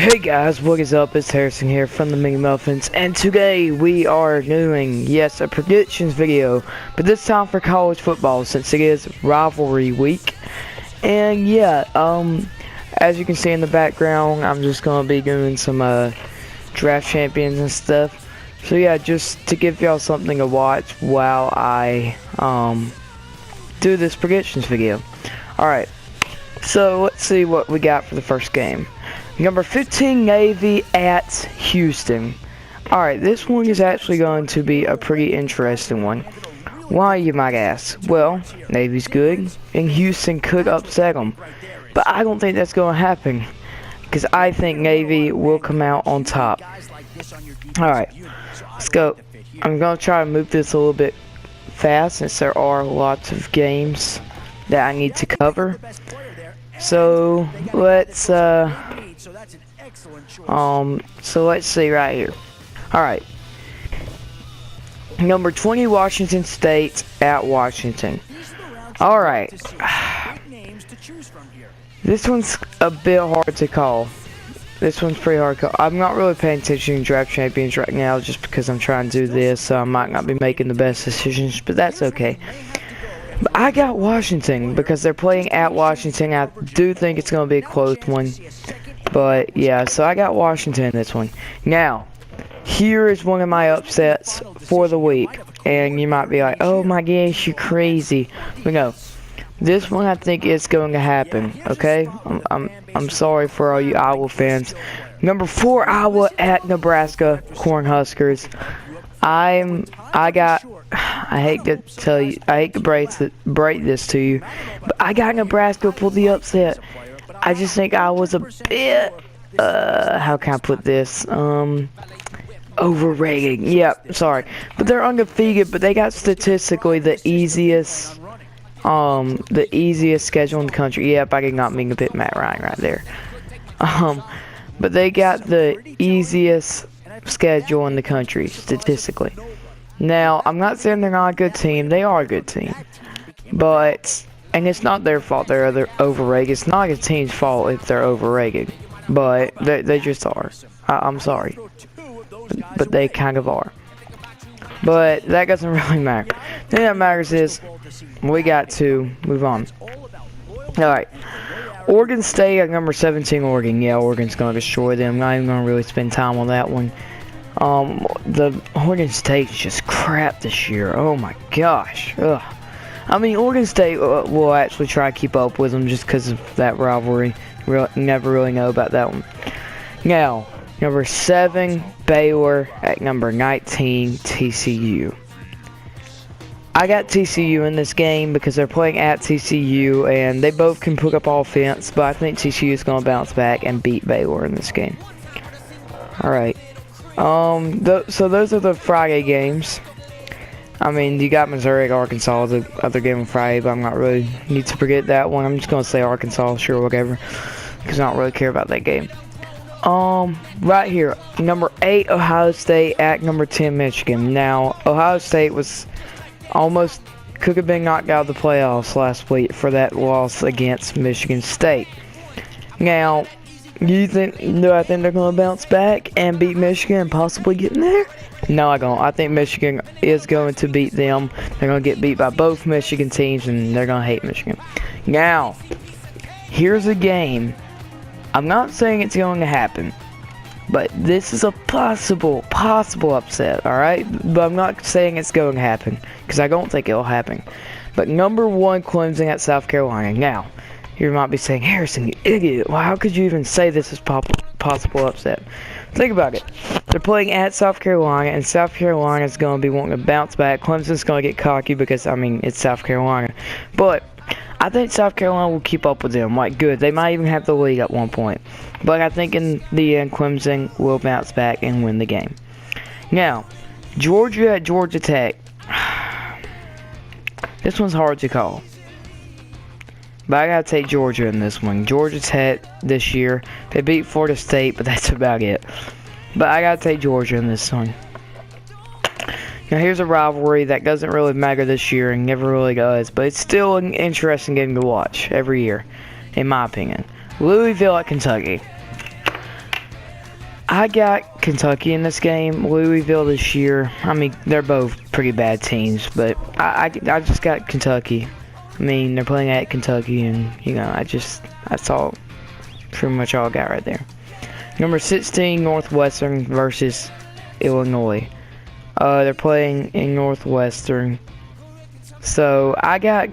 Hey guys, what is up? It's Harrison here from the Mini Muffins, and today we are doing, yes, a predictions video, but this time for college football since it is rivalry week. And yeah, as you can see in the background, I'm just gonna be doing some draft champions and stuff. So yeah, just to give y'all something to watch while I do this predictions video. Alright, so let's see what we got for the first game. Number 15, Navy at Houston. Alright, this one is actually going to be a pretty interesting one. Why, you might ask? Well, Navy's good, and Houston could upset them. But I don't think that's going to happen, because I think Navy will come out on top. Alright, let's go. I'm going to try to move this a little bit fast, since there are lots of games that I need to cover. So, let's see right here. Alright. Number 20, Washington State at Washington. Alright. This one's a bit hard to call. This one's pretty hard to call. I'm not really paying attention to draft champions right now just because I'm trying to do this, so I might not be making the best decisions, but that's okay. But I got Washington because they're playing at Washington. I do think it's going to be a close one. But yeah, so I got Washington in this one. Now, here is one of my upsets for the week. And you might be like, oh my gosh, you're crazy. But no, this one I think is going to happen. Okay? I'm sorry for all you Iowa fans. Number 4, Iowa at Nebraska Cornhuskers. I hate to tell you, I hate to break this to you, but I got Nebraska pull the upset. I just think I was a bit, how can I put this, overrated. Yep, sorry. But they're undefeated, but they got statistically the easiest schedule in the country. Yep, I did not mean to pick Matt Ryan right there. But they got the easiest schedule in the country, statistically. Now, I'm not saying they're not a good team. They are a good team. But, and it's not their fault they're overrated. It's not a team's fault if they're overrated. But, they just are. I'm sorry. But they kind of are. But, that doesn't really matter. The thing that matters is, we got to move on. Alright. Oregon State at number 17, Oregon. Yeah, Oregon's going to destroy them. Not even going to really spend time on that one. The Oregon State's just crap this year. Oh my gosh. Ugh. I mean, Oregon State will actually try to keep up with them just because of that rivalry. Never really know about that one. Now, number 7, Baylor at number 19, TCU. I got TCU in this game because they're playing at TCU and they both can put up offense, but I think TCU is going to bounce back and beat Baylor in this game. Alright. So those are the Friday games. I mean, you got Missouri at Arkansas, the other game on Friday, but I'm not really need to forget that one. I'm just going to say Arkansas, sure, whatever, because I don't really care about that game. Right here, number 8, Ohio State at number 10, Michigan. Now, Ohio State was almost could have been knocked out of the playoffs last week for that loss against Michigan State. Now, do I think they're going to bounce back and beat Michigan and possibly get in there? No, I don't. I think Michigan is going to beat them. They're going to get beat by both Michigan teams, and they're going to hate Michigan. Now, here's a game. I'm not saying it's going to happen, but this is a possible upset, alright? But I'm not saying it's going to happen, because I don't think it'll happen. But number 1, Clemson at South Carolina. Now, you might be saying, Harrison, you idiot. Well, how could you even say this is possible upset? Think about it. They're playing at South Carolina, and South Carolina is going to be wanting to bounce back. Clemson's going to get cocky because, I mean, it's South Carolina. But I think South Carolina will keep up with them. Like, good. They might even have the lead at one point. But I think in the end, Clemson will bounce back and win the game. Now, Georgia at Georgia Tech. This one's hard to call. But I gotta take Georgia in this one. Georgia Tech this year, they beat Florida State, but that's about it. But I gotta take Georgia in this one. Now here's a rivalry that doesn't really matter this year and never really does, but it's still an interesting game to watch every year, in my opinion. Louisville at Kentucky. I got Kentucky in this game. Louisville this year. I mean, they're both pretty bad teams, but I just got Kentucky. I mean, they're playing at Kentucky, and you know, that's all, pretty much all I got right there. Number 16, Northwestern versus Illinois. They're playing in Northwestern. So I got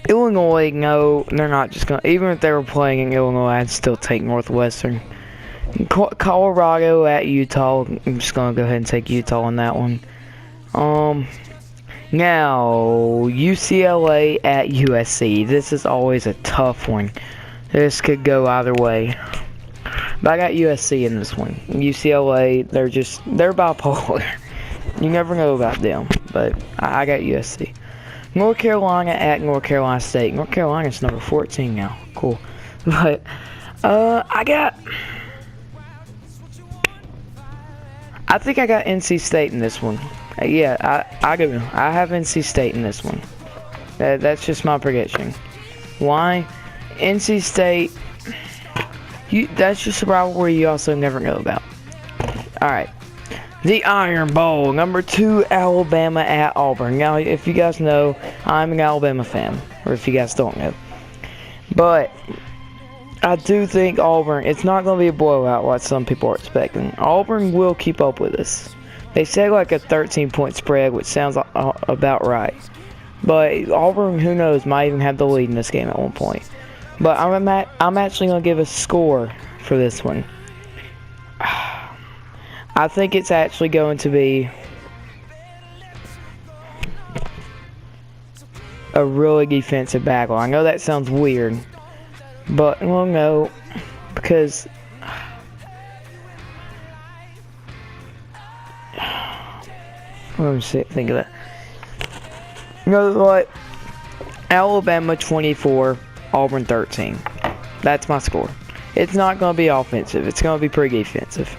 Illinois. No, they're not just gonna. Even if they were playing in Illinois, I'd still take Northwestern. Colorado at Utah. I'm just gonna go ahead and take Utah on that one. Now UCLA at USC. This is always a tough one. This could go either way. But I got USC in this one. UCLA, they're bipolar. You never know about them, but I got USC. North Carolina at North Carolina State. North Carolina's number 14 now. Cool. But I think I got NC State in this one. Yeah, I do. I have NC State in this one. That's just my prediction. Why? NC State, that's just a rivalry you also never know about. Alright. The Iron Bowl. Number 2, Alabama at Auburn. Now, if you guys know, I'm an Alabama fan. Or if you guys don't know. But I do think Auburn, it's not going to be a blowout like some people are expecting. Auburn will keep up with us. They say like a 13-point spread, which sounds about right. But Auburn, who knows, might even have the lead in this game at one point. But I'm actually going to give a score for this one. I think it's actually going to be a really defensive battle. I know that sounds weird, but well, no, because let me think of that. You know what? Alabama 24, Auburn 13. That's my score. It's not going to be offensive. It's going to be pretty defensive.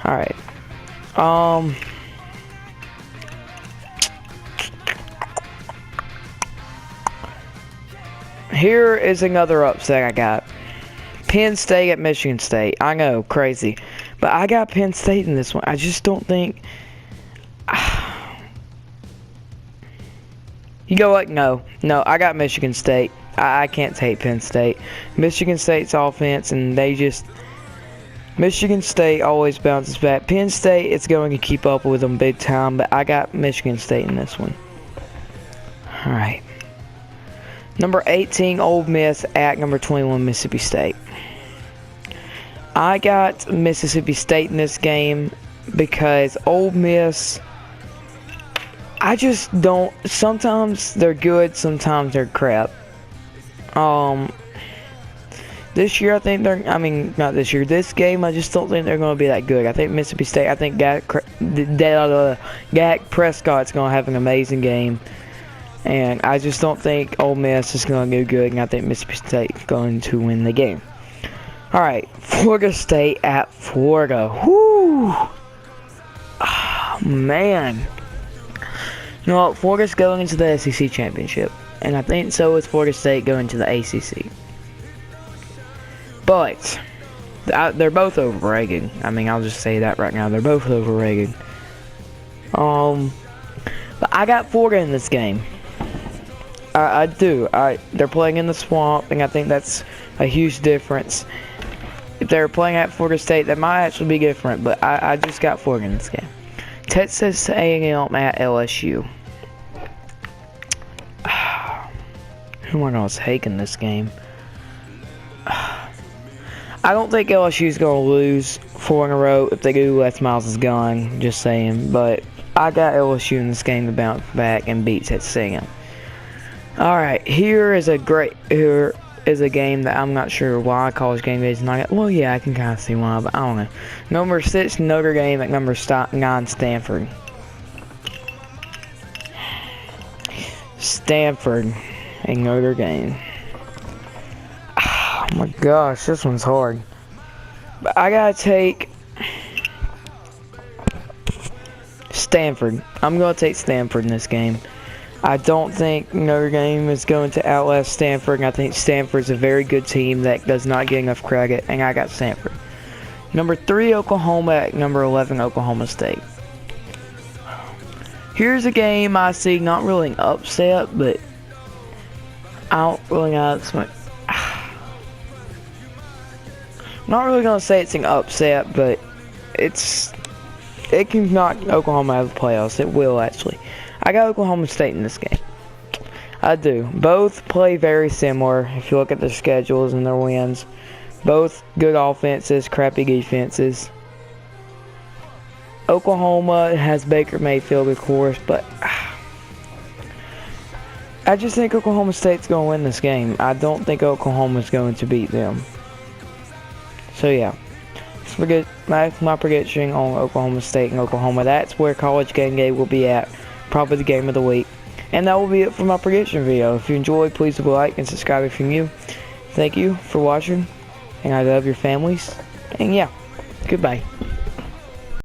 Alright. Here is another upset I got. Penn State at Michigan State. I know, crazy. But I got Penn State in this one. I just don't think... You go like, no, I got Michigan State. I can't take Penn State. Michigan State's offense, and Michigan State always bounces back. Penn State, it's going to keep up with them big time, but I got Michigan State in this one. Alright. Number 18, Ole Miss at number 21, Mississippi State. I got Mississippi State in this game because Ole Miss, I just don't, sometimes they're good, sometimes they're crap. This year I think not this year, this game I just don't think they're going to be that good. I think Mississippi State, I think Dak Prescott's going to have an amazing game. And I just don't think Ole Miss is going to do good, and I think Mississippi State's going to win the game. Alright, Florida State at Florida. Whoo! Oh, man. You know what? Florida's going into the SEC Championship. And I think so is Florida State going to the ACC. But they're both overrated. I mean, I'll just say that right now. They're both overrated. But I got Florida in this game. I do. They're playing in the swamp, and I think that's a huge difference. If they're playing at Florida State, that might actually be different, but I just got Florida in this game. Texas A&M at LSU. Who am I going to take in this game? I don't think LSU's going to lose 4 in a row. If they do, Les Miles is gone. Just saying. But I got LSU in this game to bounce back and beat Texas A&M. Alright, here is a game that I'm not sure why college game is not. Well, yeah, I can kind of see why, but I don't know. Number 6, Notre Dame at number 9, Stanford. Stanford and Notre Dame. Oh my gosh, this one's hard. But I gotta take Stanford. I'm gonna take Stanford in this game. I don't think Notre Dame is going to outlast Stanford, and I think Stanford's a very good team that does not get enough credit, and I got Stanford. Number 3, Oklahoma at number 11, Oklahoma State. Here's a game I see not really an upset, but I don't really know. I'm not really gonna say it's an upset, but it can knock Oklahoma out of the playoffs. It will actually. I got Oklahoma State in this game. I do. Both play very similar if you look at their schedules and their wins. Both good offenses, crappy defenses. Oklahoma has Baker Mayfield, of course, but I just think Oklahoma State's going to win this game. I don't think Oklahoma's going to beat them. So yeah, that's my prediction on Oklahoma State and Oklahoma. That's where College Game Day will be at, probably the game of the week. And that will be it for my prediction video. If you enjoyed, please leave a like and subscribe if you're new. Thank you for watching, and I love your families. And yeah, goodbye.